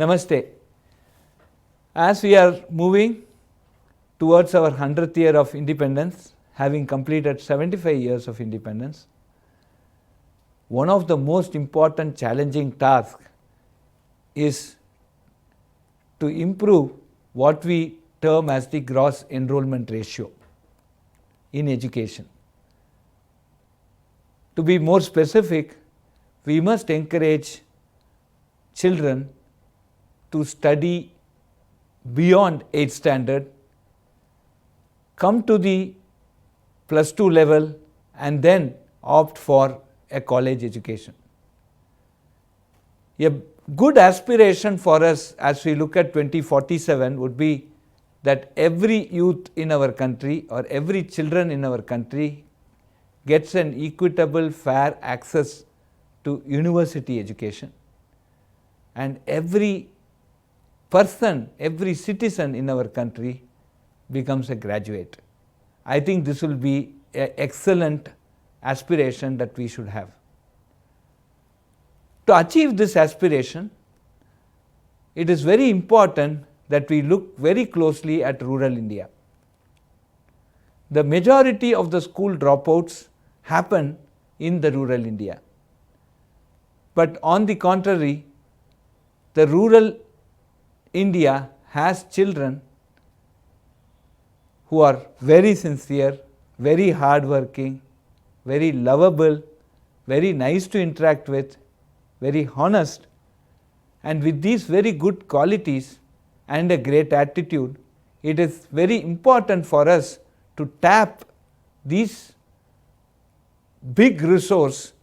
Namaste. As we are moving towards our 100th year of independence, having completed 75 years of independence, one of the most important challenging tasks is to improve what we term as the gross enrollment ratio in education. To be more specific, we must encourage children to study beyond 8th standard, come to the plus 2 level and then opt for a college education. A good aspiration for us as we look at 2047 would be that every youth in our country or every children in our country gets an equitable, fair access to university education, and every person, every citizen in our country becomes a graduate. I think this will be an excellent aspiration that we should have. To achieve this aspiration, it is very important that we look very closely at rural India. The majority of the school dropouts happen in the rural India. But on the contrary, the rural India has children who are very sincere, very hardworking, very lovable, very nice to interact with, very honest, and with these very good qualities and a great attitude, it is very important for us to tap these big resource,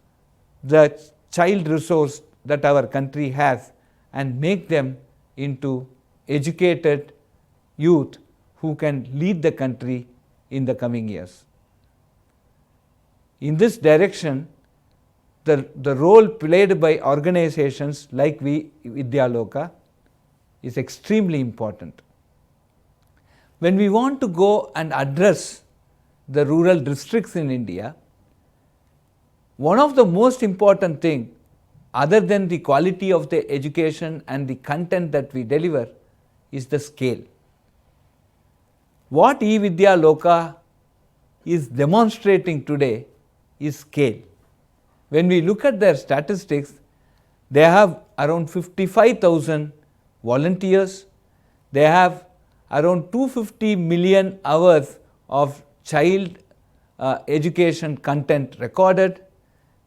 the child resource that our country has, and make them into educated youth who can lead the country in the coming years. In this direction, the role played by organizations like eVidyaloka is extremely important. When we want to go and address the rural districts in India, one of the most important things, other than the quality of the education and the content that we deliver, is the scale. What eVidyaloka is demonstrating today is scale. When we look at their statistics, they have around 55,000 volunteers, they have around 250 million hours of child education content recorded.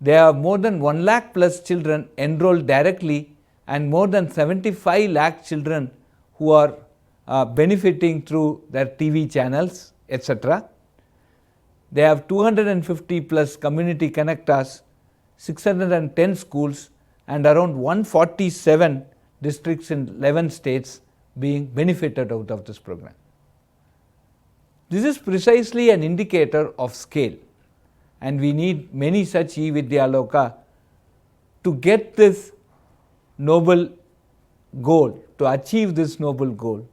There are more than 1 lakh plus children enrolled directly and more than 75 lakh children who are benefiting through their TV channels, etc. They have 250 plus community connectors, 610 schools, and around 147 districts in 11 states being benefited out of this program. This is precisely an indicator of scale, and we need many such eVidyaloka to get this noble goal, to achieve this noble goal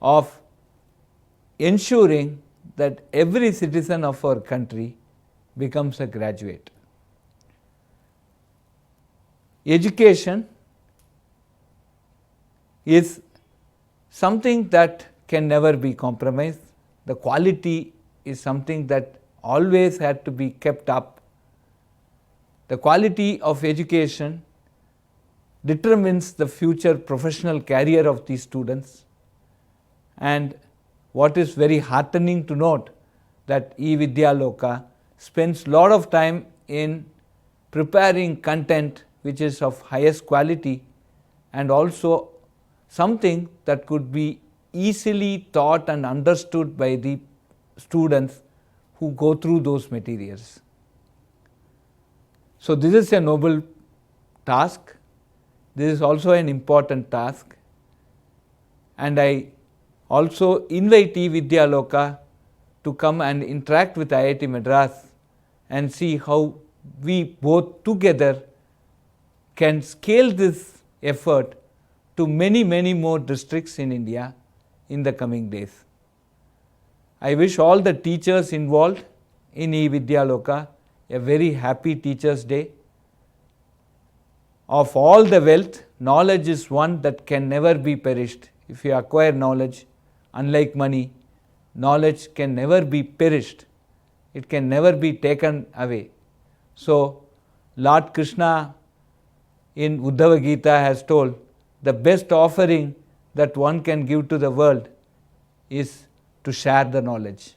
of ensuring that every citizen of our country becomes a graduate. Education is something that can never be compromised. The quality is something that always had to be kept up. The quality of education determines the future professional career of these students, and what is very heartening to note that eVidyaloka spends a lot of time in preparing content which is of highest quality and also something that could be easily taught and understood by the students who go through those materials. So this is a noble task. This is also an important task, and I also invite eVidyaloka to come and interact with IIT Madras and see how we both together can scale this effort to many more districts in India in the coming days. I wish all the teachers involved in eVidyaloka a very happy Teachers' Day. of all the wealth, knowledge is one that can never be perished. If you acquire knowledge, unlike money, knowledge can never be perished. It can never be taken away. So, Lord Krishna in Uddhava Gita has told, the best offering that one can give to the world is to share the knowledge.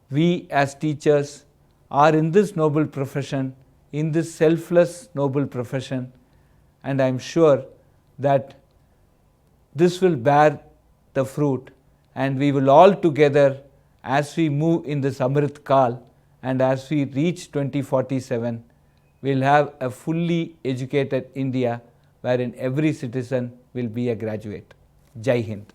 We as teachers are in this noble profession, in this selfless noble profession, and I am sure that this will bear the fruit, and we will all together, as we move in this Amrit Kal and as we reach 2047, we will have a fully educated India wherein every citizen will be a graduate. Jai Hind.